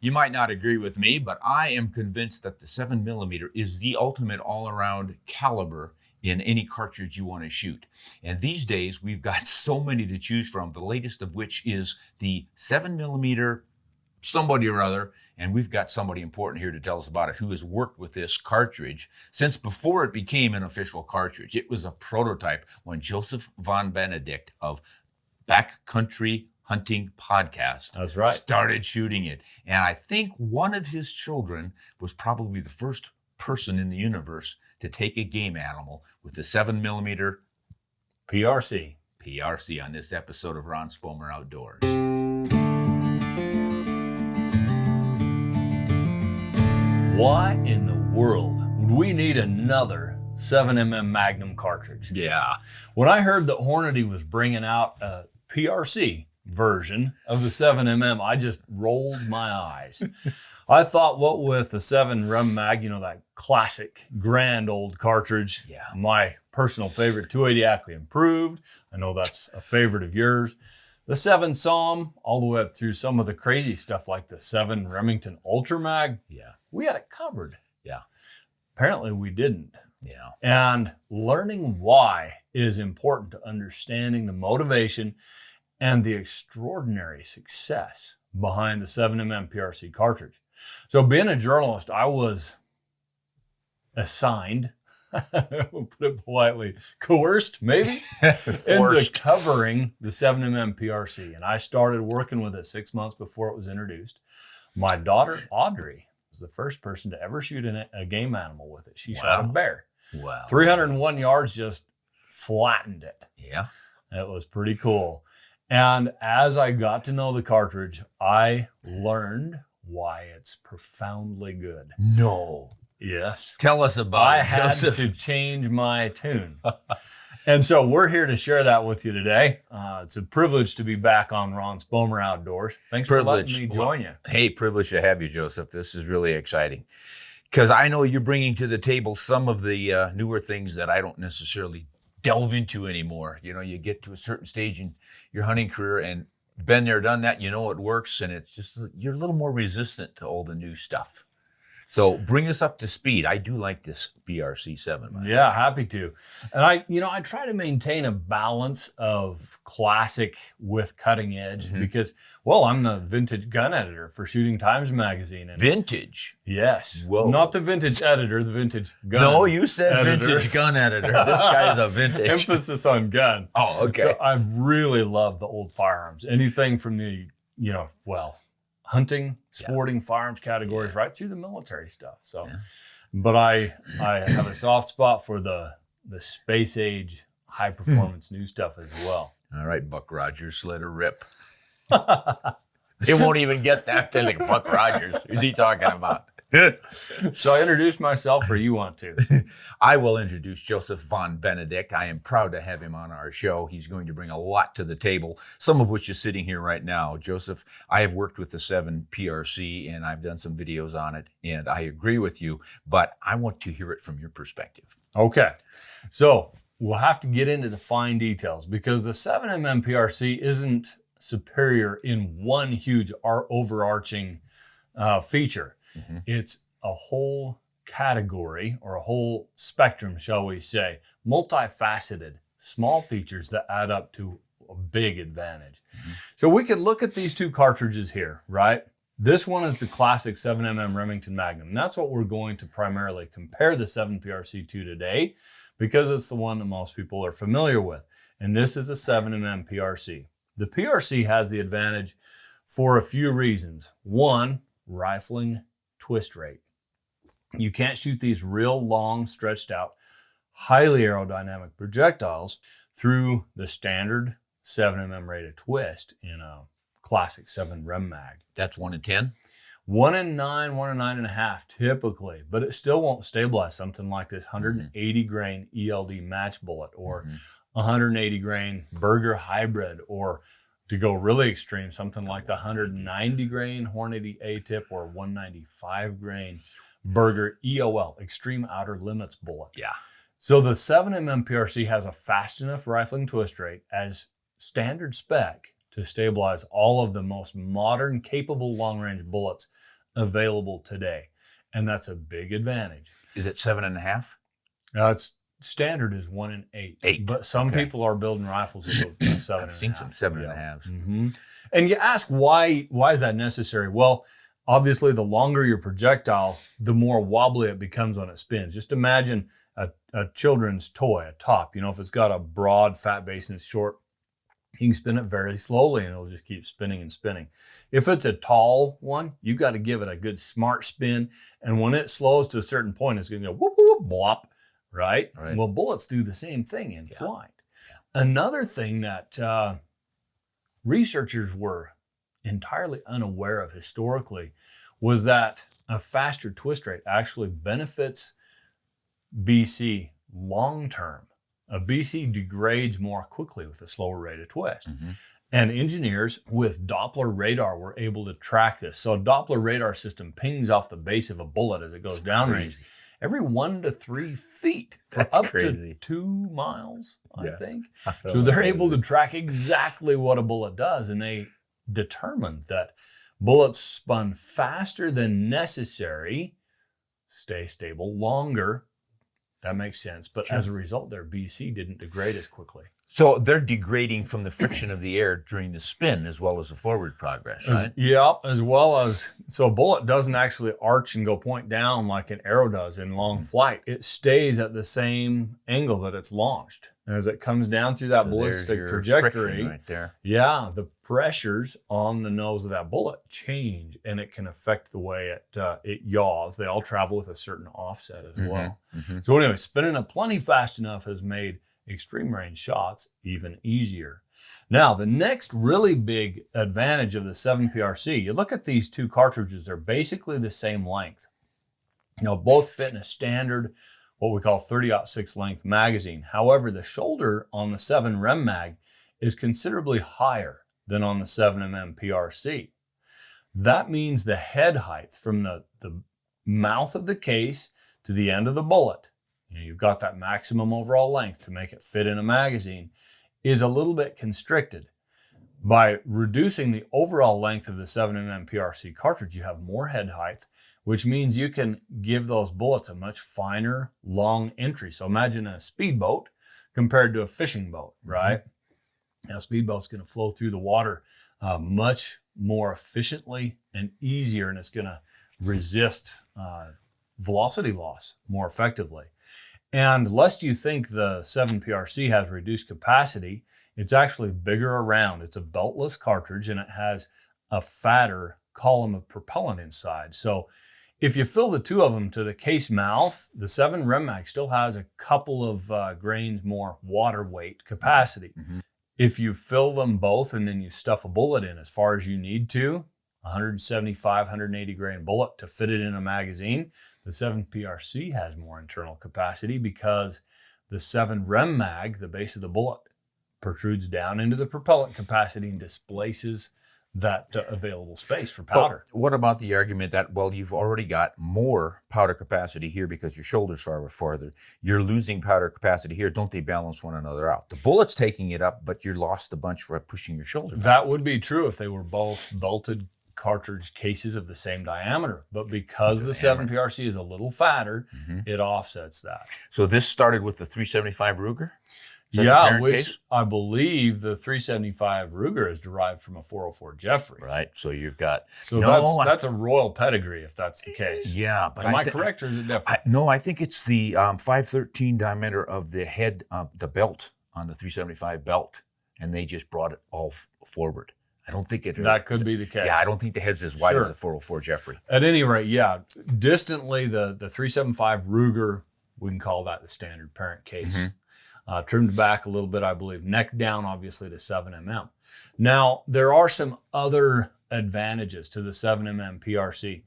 You might not agree with me, but I am convinced that the 7mm is the ultimate all-around caliber in any cartridge you want to shoot. And these days, we've got so many to choose from, the latest of which is the 7mm somebody or other, and we've got somebody important here to tell us about it who has worked with this cartridge since before it became an official cartridge. It was a prototype when Joseph Von Benedict of Backcountry Hunting Podcast That's right. started shooting it. And I think one of his children was probably the first person in the universe to take a game animal with the 7mm PRC on this episode of Ron Spomer Outdoors. Why in the world would we need another 7mm Magnum cartridge? Yeah. When I heard that Hornady was bringing out a PRC version of the 7mm, I just rolled my eyes. I thought, what with the 7 Rem Mag, that classic grand old cartridge, my personal favorite, 280 Ackley Improved. I know that's a favorite of yours. The 7 Psalm, all the way up through some of the crazy stuff like the 7 Remington Ultra Mag. Yeah. We had it covered. Yeah. Apparently we didn't. Yeah. And learning why is important to understanding the motivation and the extraordinary success behind the 7mm PRC cartridge. So being a journalist, I was assigned, we'll put it politely, coerced maybe, into covering the 7mm PRC. And I started working with it 6 months before it was introduced. My daughter, Audrey, was the first person to ever shoot a game animal with it. She shot a bear. Wow. 301 yards, just flattened it. Yeah. It was pretty cool. And as I got to know the cartridge, I learned why it's profoundly good. No. Yes. Tell us about I it, had Joseph. to change my tune. And so we're here to share that with you today. It's a privilege to be back on Ron Spomer Outdoors. Thanks for letting me join you. Hey, privilege to have you, Joseph. This is really exciting because I know you're bringing to the table some of the newer things that I don't necessarily delve into anymore. You get to a certain stage in your hunting career and been there, done that, it works, and it's just, you're a little more resistant to all the new stuff. So bring us up to speed. I do like this PRC 7. Yeah, happy to. And I try to maintain a balance of classic with cutting edge because, I'm the vintage gun editor for Shooting Times magazine. And vintage? Yes. Whoa. Not the vintage editor, the vintage gun No, you said editor. vintage gun editor. This guy's a vintage. Emphasis on gun. Oh, okay. So I really love the old firearms. Anything from the, hunting, sporting firearms categories right through the military stuff. So, but I have a soft spot for the space age, high performance new stuff as well. All right, Buck Rogers, let her rip. They won't even get that. They're like, Buck Rogers. Who's he talking about? So I introduce myself, or you want to? I will introduce Joseph Von Benedict. I am proud to have him on our show. He's going to bring a lot to the table, some of which is sitting here right now. Joseph, I have worked with the 7 PRC, and I've done some videos on it, and I agree with you, but I want to hear it from your perspective. Okay. So we'll have to get into the fine details because the 7mm PRC isn't superior in one huge overarching feature. Mm-hmm. It's a whole category or a whole spectrum, shall we say, multifaceted, small features that add up to a big advantage. Mm-hmm. So we could look at these two cartridges here, right? This one is the classic 7mm Remington Magnum. And that's what we're going to primarily compare the 7 PRC to today because it's the one that most people are familiar with. And this is a 7mm PRC. The PRC has the advantage for a few reasons. One, rifling twist rate. You can't shoot these real long, stretched out, highly aerodynamic projectiles through the standard 7mm rate of twist in a classic 7 Rem Mag. That's 1 in 10? 1 in 9, 1 in 9.5 typically, but it still won't stabilize something like this 180 grain ELD match bullet or 180 grain Berger hybrid, or to go really extreme, something like the 190 grain Hornady A-tip or 195 grain Berger EOL, Extreme Outer Limits bullet. Yeah. So the 7mm PRC has a fast enough rifling twist rate as standard spec to stabilize all of the most modern capable long-range bullets available today. And that's a big advantage. Is it 7.5? It's standard is 1 in 8. 8. But some people are building rifles with a 7.5. I've seen some 7.5s. Mm-hmm. And you ask why is that necessary? Well, obviously, the longer your projectile, the more wobbly it becomes when it spins. Just imagine a children's toy, a top. If it's got a broad fat base and it's short, you can spin it very slowly and it'll just keep spinning and spinning. If it's a tall one, you got to give it a good smart spin. And when it slows to a certain point, it's going to go whoop, whoop, whoop, blop, right? Well, bullets do the same thing in flight. Yeah. Another thing that researchers were entirely unaware of historically was that a faster twist rate actually benefits BC long-term. A BC degrades more quickly with a slower rate of twist. Mm-hmm. And engineers with Doppler radar were able to track this. So a Doppler radar system pings off the base of a bullet as it goes downrange every 1 to 3 feet for up to 2 miles, I think. So they're able to track exactly what a bullet does. And they determined that bullets spun faster than necessary stay stable longer. That makes sense. But as a result, their BC didn't degrade as quickly. So they're degrading from the friction of the air during the spin as well as the forward progress, right? As well as, so a bullet doesn't actually arch and go point down like an arrow does in long flight. It stays at the same angle that it's launched. And as it comes down through that ballistic trajectory, right there. The pressures on the nose of that bullet change, and it can affect the way it yaws. They all travel with a certain offset as well. Mm-hmm. So anyway, spinning it plenty fast enough has made extreme range shots even easier. Now, the next really big advantage of the 7PRC, you look at these two cartridges, they're basically the same length. Both fit in a standard, what we call 30-06 length magazine. However, the shoulder on the 7 Rem Mag is considerably higher than on the 7mm PRC. That means the head height from the mouth of the case to the end of the bullet, you've got that maximum overall length to make it fit in a magazine, is a little bit constricted. By reducing the overall length of the 7mm PRC cartridge, you have more head height, which means you can give those bullets a much finer, long entry. So imagine a speedboat compared to a fishing boat, right? A speedboat's going to flow through the water much more efficiently and easier, and it's going to resist velocity loss more effectively. And lest you think the 7PRC has reduced capacity, it's actually bigger around. It's a beltless cartridge, and it has a fatter column of propellant inside. So if you fill the two of them to the case mouth, the 7 Rem Mag still has a couple of grains more water weight capacity. Mm-hmm. If you fill them both and then you stuff a bullet in as far as you need to, 175, 180 grain bullet to fit it in a magazine, the 7PRC has more internal capacity because the 7 Rem Mag, the base of the bullet, protrudes down into the propellant capacity and displaces that available space for powder. But what about the argument that, you've already got more powder capacity here because your shoulder's farther. You're losing powder capacity here. Don't they balance one another out? The bullet's taking it up, but you lost a bunch for pushing your shoulder back. That would be true if they were both belted cartridge cases of the same diameter. But because the 7PRC is a little fatter, it offsets that. So this started with the 375 Ruger? Which I believe the 375 Ruger is derived from a 404 Jeffrey. Right, so you've got... that's a royal pedigree if that's the case. Yeah, but am I correct or is it different? No, I think it's the 513 diameter of the head, the belt on the 375 belt, and they just brought it all forward. I don't think it... That could be the case. Yeah, I don't think the head's as wide as the 404 Jeffrey. At any rate, distantly, the 375 Ruger, we can call that the standard parent case. Trimmed back a little bit, I believe. Neck down, obviously, to 7mm. Now, there are some other advantages to the 7mm PRC.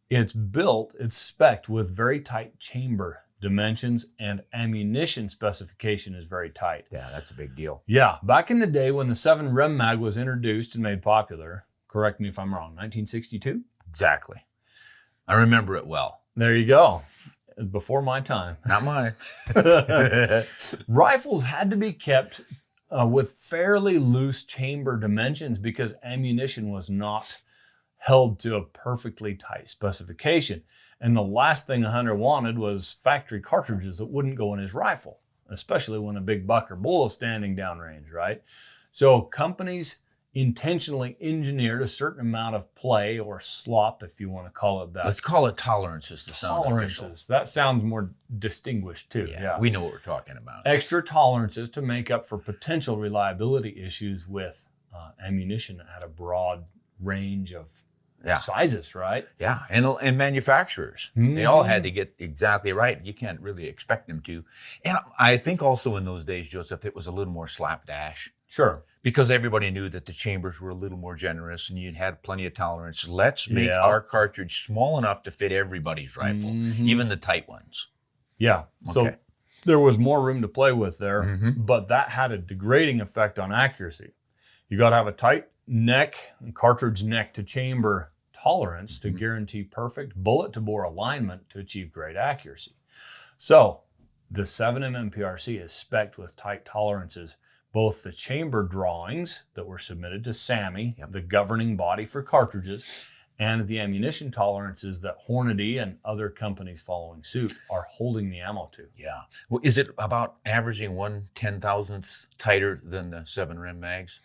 It's spec'd with very tight chamber dimensions, and ammunition specification is very tight. Yeah, that's a big deal. Yeah, back in the day when the 7 Rem Mag was introduced and made popular, correct me if I'm wrong, 1962? Exactly. I remember it well. There you go. Before my time. Not mine. Rifles had to be kept with fairly loose chamber dimensions because ammunition was not held to a perfectly tight specification. And the last thing a hunter wanted was factory cartridges that wouldn't go in his rifle, especially when a big buck or bull is standing downrange, right? So companies intentionally engineered a certain amount of play or slop, if you want to call it that. Let's call it tolerances to sound official. Tolerances. That sounds more distinguished too. Yeah. We know what we're talking about. Extra tolerances to make up for potential reliability issues with ammunition at a broad range of sizes, right? Yeah, and manufacturers, they all had to get exactly right. You can't really expect them to. And I think also in those days, Joseph, it was a little more slapdash. Sure. Because everybody knew that the chambers were a little more generous and you had plenty of tolerance. Let's make our cartridge small enough to fit everybody's rifle, even the tight ones. Yeah. So there was more room to play with there, but that had a degrading effect on accuracy. You got to have a tight neck, cartridge neck to chamber tolerance to guarantee perfect bullet to bore alignment to achieve great accuracy. So the 7mm PRC is spec'd with tight tolerances. Both the chamber drawings that were submitted to SAMI, the governing body for cartridges, and the ammunition tolerances that Hornady and other companies following suit are holding the ammo to. Yeah. Well, is it about averaging 1/10,000th tighter than the 7 Rem Mags?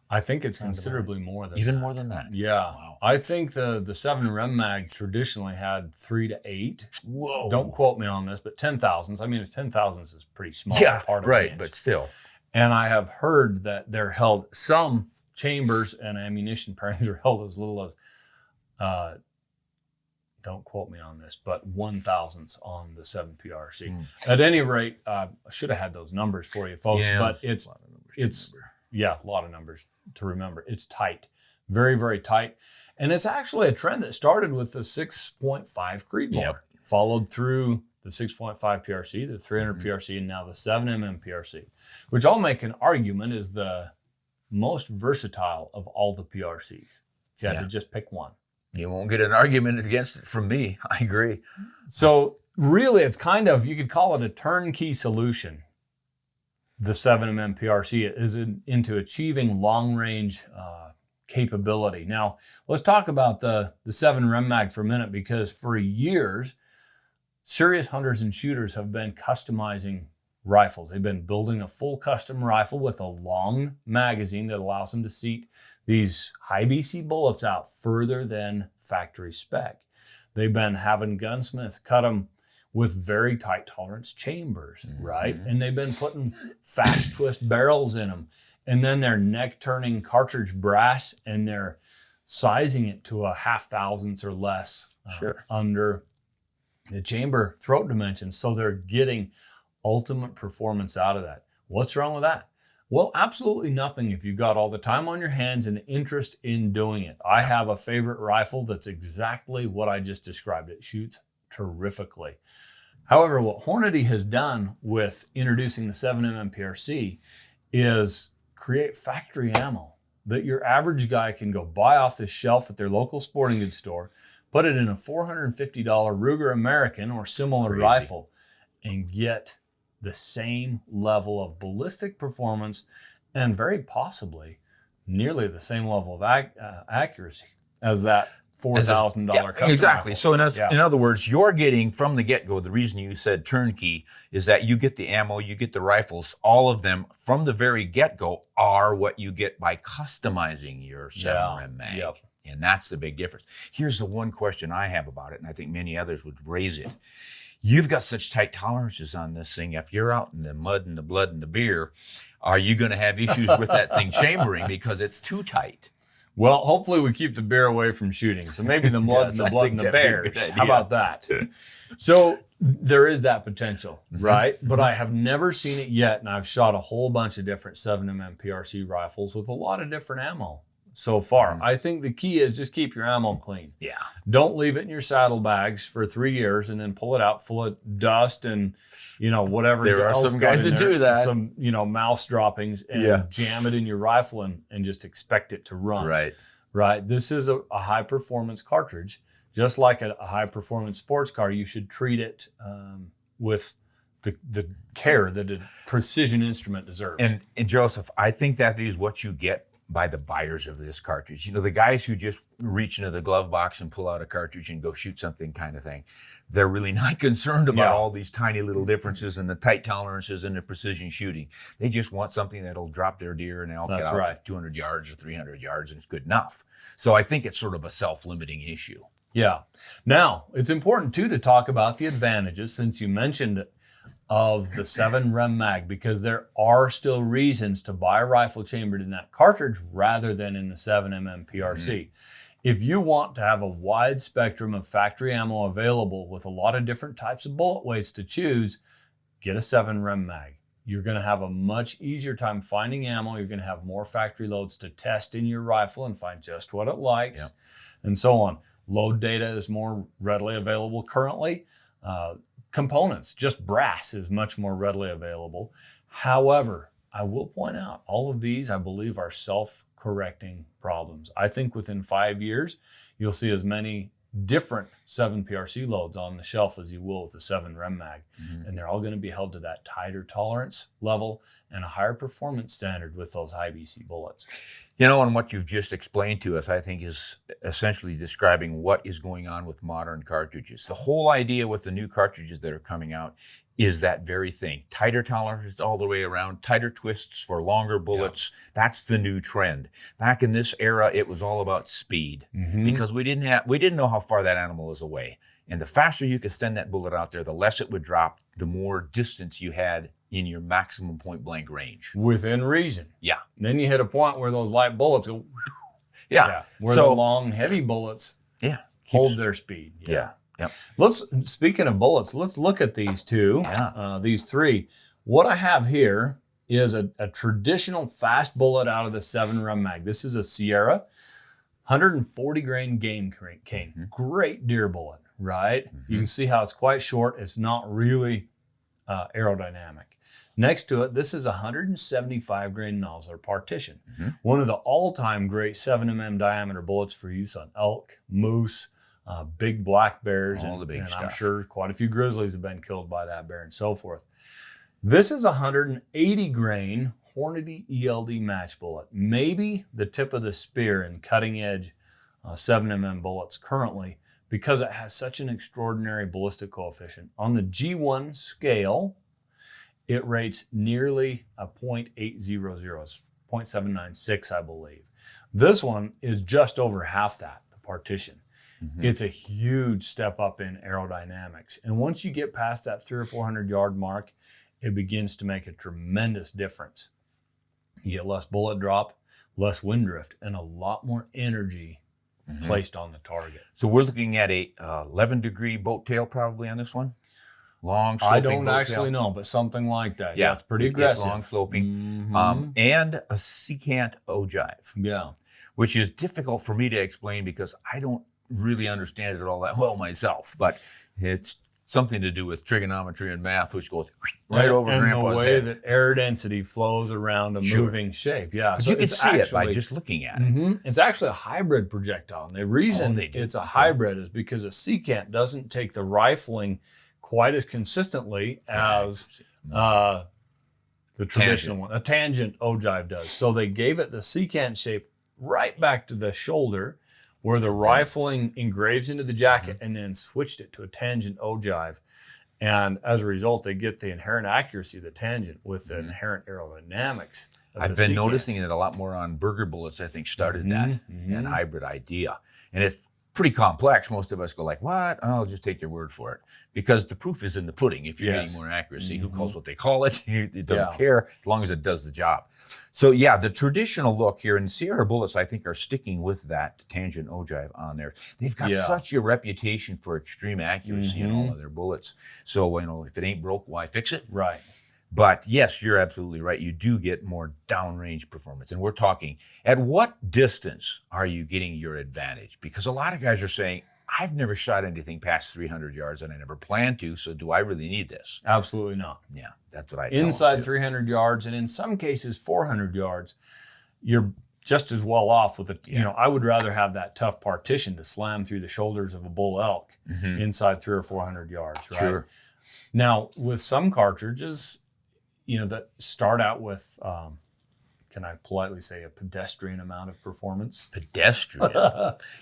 I think it's considerably more than Even that. more than that? Yeah. Wow. I think the 7 Rem Mag traditionally had 3 to 8. Whoa. Don't quote me on this, but 10,000s. I mean, 10,000s is pretty small. Part of right, the but still. And I have heard that they're held, some chambers and ammunition pairings are held as little as, don't quote me on this, but 1,000ths on the 7 PRC. At any rate, I should have had those numbers for you folks, but it's a lot of numbers to remember. It's tight, very, very tight. And it's actually a trend that started with the 6.5 Creedmoor, followed through the 6.5 PRC, the 300 PRC, and now the 7mm PRC, which I'll make an argument is the most versatile of all the PRCs. If you had to just pick one. You won't get an argument against it from me. I agree. So really, it's kind of, you could call it a turnkey solution. The 7mm PRC is into achieving long-range capability. Now, let's talk about the 7 Rem Mag for a minute, because for years, serious hunters and shooters have been customizing rifles. They've been building a full custom rifle with a long magazine that allows them to seat these high BC bullets out further than factory spec. They've been having gunsmiths cut them with very tight tolerance chambers, right? And they've been putting fast twist barrels in them. And then they're neck turning cartridge brass, and they're sizing it to a 0.5 or less under the chamber throat dimensions. So they're getting ultimate performance out of that. What's wrong with that? Well, absolutely nothing if you've got all the time on your hands and interest in doing it. I have a favorite rifle that's exactly what I just described. It shoots terrifically. However, what Hornady has done with introducing the 7mm PRC is create factory ammo that your average guy can go buy off the shelf at their local sporting goods store, put it in a $450 Ruger American or similar rifle, and get the same level of ballistic performance and very possibly nearly the same level of accuracy as that $4,000 custom exactly. rifle. So in other words, you're getting from the get-go, the reason you said turnkey is that you get the ammo, you get the rifles, all of them from the very get-go are what you get by customizing your 7 Rem Mag. And that's the big difference. Here's the one question I have about it, and I think many others would raise it. You've got such tight tolerances on this thing. If you're out in the mud and the blood and the beer, are you going to have issues with that thing chambering because it's too tight? Well, hopefully we keep the bear away from shooting. So maybe the mud and the blood and the bears. How about that? So there is that potential, right? But I have never seen it yet. And I've shot a whole bunch of different 7mm PRC rifles with a lot of different ammo so far. I think the key is just keep your ammo clean. Yeah. Don't leave it in your saddlebags for 3 years and then pull it out full of dust and, whatever. There are some guys that do that. Some, mouse droppings and jam it in your rifle and just expect it to run. Right. This is a high performance cartridge. Just like a high performance sports car, you should treat it with the care that a precision instrument deserves. And Joseph, I think that is what you get by the buyers of this cartridge. You know, the guys who just reach into the glove box and pull out a cartridge and go shoot something kind of thing. They're really not concerned about all these tiny little differences and the tight tolerances and the precision shooting. They just want something that'll drop their deer and they'll get out to 200 yards or 300 yards and it's good enough. So I think it's sort of a self-limiting issue. Yeah. Now, it's important too to talk about the advantages, since you mentioned it, of the 7 Rem Mag, because there are still reasons to buy a rifle chambered in that cartridge rather than in the 7mm PRC. If you want to have a wide spectrum of factory ammo available with a lot of different types of bullet weights to choose, get a 7 Rem Mag. You're going to have a much easier time finding ammo. You're going to have more factory loads to test in your rifle and find just what it likes, and so on. Load data is more readily available currently. Components, just brass, is much more readily available. However, I will point out, all of these, I believe, are self-correcting problems. I think within 5 years, you'll see as many different 7 PRC loads on the shelf as you will with the 7 Rem Mag. And they're all going to be held to that tighter tolerance level and a higher performance standard with those high BC bullets. You know, and what you've just explained to us, I think, is essentially describing what is going on with modern cartridges. The whole idea with the new cartridges that are coming out is that very thing. Tighter tolerances all the way around, tighter twists for longer bullets. That's the new trend. Back in this era, it was all about speed because we didn't know how far that animal is away. And the faster you could send that bullet out there, the less it would drop, the more distance you had in your maximum point blank range. Within reason. Yeah. And then you hit a point where those light bullets go, where the long, heavy bullets hold their speed. Yeah. Speaking of bullets, let's look at these two, these three. What I have here is a traditional fast bullet out of the 7 Rem Mag. This is a Sierra 140 grain game cane. Great deer bullet, right? You can see how it's quite short. It's not really aerodynamic. Next to it, this is a 175 grain Nosler partition. One of the all-time great 7mm diameter bullets for use on elk, moose, big black bears, all the big stuff. I'm sure quite a few grizzlies have been killed by that bear and so forth. This is a 180 grain Hornady ELD match bullet. Maybe the tip of the spear in cutting edge 7mm bullets currently, because it has such an extraordinary ballistic coefficient. On the G1 scale, it rates nearly a 0.800, it's 0.796, I believe. This one is just over half that, the partition. It's a huge step up in aerodynamics. And once you get past that 300 or 400 yard mark, it begins to make a tremendous difference. You get less bullet drop, less wind drift, and a lot more energy placed on the target. So we're looking at a 11-degree boat tail probably on this one? Long sloping I don't boat actually tail. know, but something like that. Yeah, it's pretty aggressive. It's long sloping. And a secant ogive. Yeah. Which is difficult for me to explain because I don't really understand it all that well myself. But it's something to do with trigonometry and math, which goes right over and Grandpa's the way head. that air density flows around a moving shape. Yeah, But you can see it by just looking at it. It's actually a hybrid projectile. And the reason it's a hybrid is because a secant doesn't take the rifling quite as consistently as the traditional one. A tangent ogive does. So they gave it the secant shape right back to the shoulder, where the rifling engraves into the jacket, and then switched it to a tangent ogive. And as a result, they get the inherent accuracy of the tangent with the inherent aerodynamics of I've the been secant. noticing it a lot more on burger bullets, I think, started that hybrid idea. And it's pretty complex. Most of us go like, what? Oh, I'll just take your word for it. Because the proof is in the pudding. If you're getting more accuracy, who calls what they call it? It doesn't care as long as it does the job. So yeah, the traditional look here, and Sierra bullets, I think, are sticking with that tangent ogive on there. They've got such a reputation for extreme accuracy in all of their bullets. So, you know, if it ain't broke, why fix it? Right. But yes, you're absolutely right. You do get more downrange performance. And we're talking, at what distance are you getting your advantage? Because a lot of guys are saying, I've never shot anything past 300 yards and I never plan to, so do I really need this? Absolutely not. Yeah, that's what I tell them Inside 300 yards, and in some cases 400 yards, you're just as well off with it. You know, I would rather have that tough partition to slam through the shoulders of a bull elk inside 300 or 400 yards, right? Sure. Now, with some cartridges, you know, that start out with can I politely say, a pedestrian amount of performance. Pedestrian.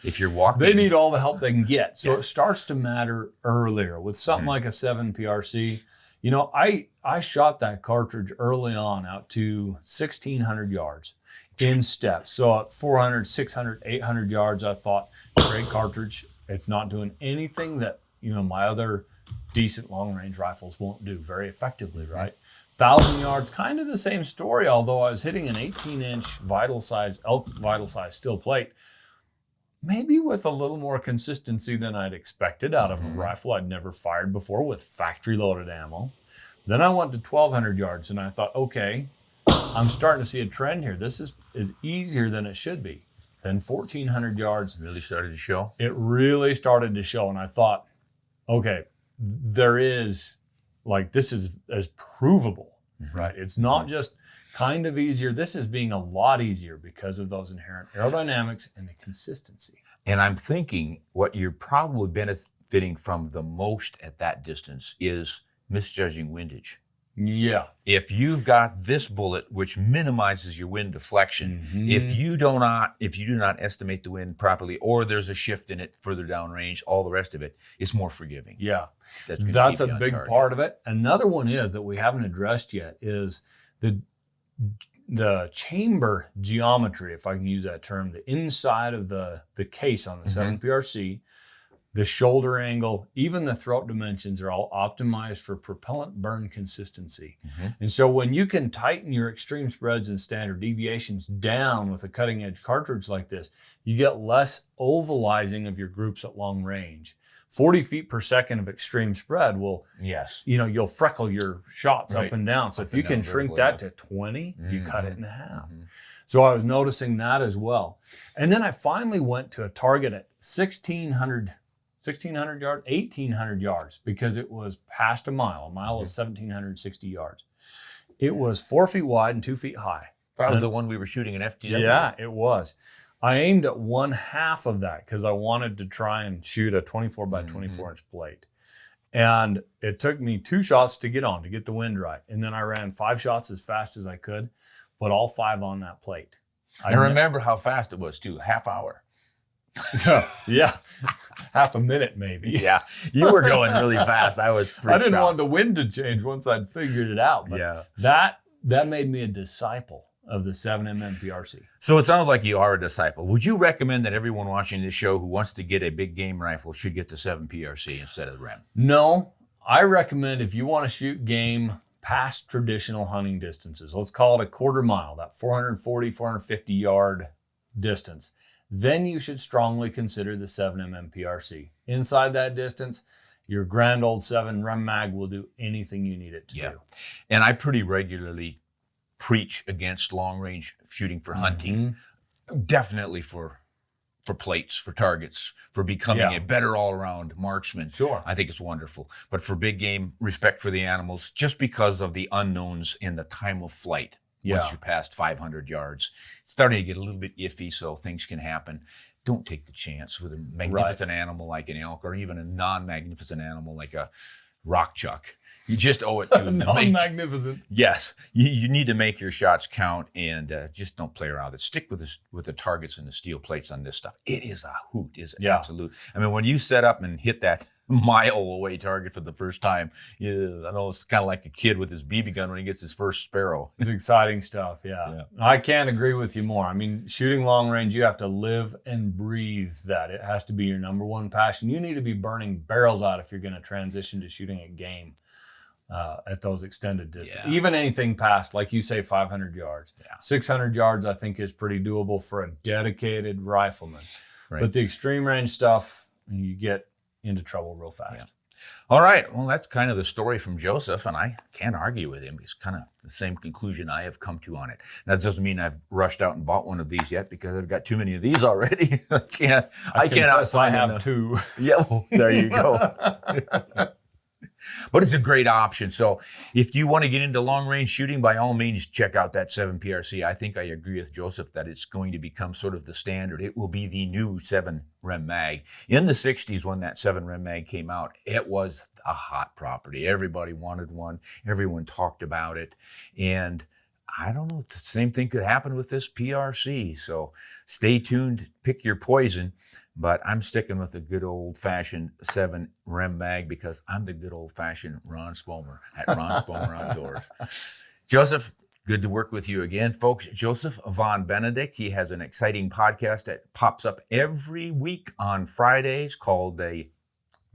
If you're walking. They need all the help they can get. So Yes. it starts to matter earlier. With something like a 7 PRC, you know, I shot that cartridge early on out to 1,600 yards in steps. So at 400, 600, 800 yards, I thought, great cartridge. It's not doing anything that, you know, my other decent long-range rifles won't do very effectively, right? 1,000 yards, kind of the same story, although I was hitting an 18-inch elk vital size steel plate, maybe with a little more consistency than I'd expected out of a rifle I'd never fired before with factory-loaded ammo. Then I went to 1,200 yards, and I thought, okay, I'm starting to see a trend here. This is easier than it should be. Then 1,400 yards. Really started to show? It really started to show, and I thought, okay, there is, like, this is as provable, right? It's not just kind of easier. This is being a lot easier because of those inherent aerodynamics and the consistency. And I'm thinking what you're probably benefiting from the most at that distance is misjudging windage. Yeah. If you've got this bullet, which minimizes your wind deflection, if you do not estimate the wind properly, or there's a shift in it further downrange, all the rest of it, it's more forgiving. Yeah. That's a big part of it. Another one is that we haven't addressed yet is the chamber geometry, if I can use that term, the inside of the case on the 7 PRC. The shoulder angle, even the throat dimensions are all optimized for propellant burn consistency. And so when you can tighten your extreme spreads and standard deviations down with a cutting edge cartridge like this, you get less ovalizing of your groups at long range. 40 feet per second of extreme spread will, you know, you'll freckle your shots up and down. So if you can shrink that to 20, you cut it in half. So I was noticing that as well. And then I finally went to a target at 1,600 yards, 1,800 yards, because it was past a mile. A mile is 1,760 yards. It was 4 feet wide and 2 feet high. That was the one we were shooting in FTW. Yeah, it was. I aimed at 1/2 of that because I wanted to try and shoot a 24 by 24 inch plate. And it took me 2 shots to get the wind right. And then I ran 5 shots as fast as I could, put all 5 on that plate. I remember how fast it was too, half hour. Yeah, half a minute maybe. Yeah, you were going really fast. I was pretty I didn't shocked. want the wind to change once I'd figured it out. But that made me a disciple of the 7mm PRC. So it sounds like you are a disciple. Would you recommend that everyone watching this show who wants to get a big game rifle should get the 7 PRC instead of the Rem? No, I recommend if you want to shoot game past traditional hunting distances, let's call it a quarter mile, that 440, 450 yard distance, then you should strongly consider the 7mm PRC. Inside that distance, your grand old 7 Rem Mag will do anything you need it to do. And I pretty regularly preach against long-range shooting for hunting. Definitely for plates, for targets, for becoming a better all-around marksman. Sure. I think it's wonderful. But for big game, respect for the animals, just because of the unknowns in the time of flight. Once you're past 500 yards, it's starting to get a little bit iffy, so things can happen. Don't take the chance with a magnificent animal like an elk, or even a non-magnificent animal like a rock chuck. You just owe it to them. Non-magnificent. Yes, you need to make your shots count, and just don't play around with it. Stick with the targets and the steel plates on this stuff. It is a hoot. It's absolute. I mean, when you set up and hit that mile away target for the first time, I know it's kind of like a kid with his BB gun when he gets his first sparrow. It's exciting stuff. Yeah. I can't agree with you more. I mean, shooting long range, you have to live and breathe that. It has to be your number one passion. You need to be burning barrels out if you're going to transition to shooting a game. At those extended distances. Even anything past, like you say, 500 yards. 600 yards, I think, is pretty doable for a dedicated rifleman. But the extreme range stuff, you get into trouble real fast. All right. Well, that's kind of the story from Joseph, and I can't argue with him. It's kind of the same conclusion I have come to on it. That doesn't mean I've rushed out and bought one of these yet, because I've got too many of these already. I can't. I have 2. Yeah, well, there you go. But it's a great option. So if you want to get into long-range shooting, by all means, check out that 7 PRC. I think I agree with Joseph that it's going to become sort of the standard. It will be the new 7 Rem Mag. In the 60s, when that 7 Rem Mag came out, it was a hot property. Everybody wanted one. Everyone talked about it. And I don't know. The same thing could happen with this PRC. So stay tuned, pick your poison. But I'm sticking with the good old-fashioned 7 Rem Mag because I'm the good old-fashioned Ron Spomer at Ron Spomer Outdoors. Joseph, good to work with you again. Folks, Joseph Von Benedict, he has an exciting podcast that pops up every week on Fridays called The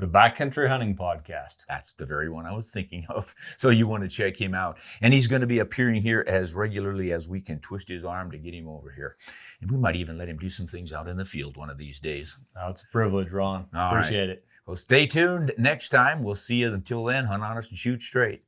Backcountry Hunting Podcast. That's the very one I was thinking of. So you want to check him out. And he's going to be appearing here as regularly as we can twist his arm to get him over here. And we might even let him do some things out in the field one of these days. Oh, it's a privilege, Ron. Appreciate it. Well, stay tuned. Next time, we'll see you. Until then, hunt honest and shoot straight.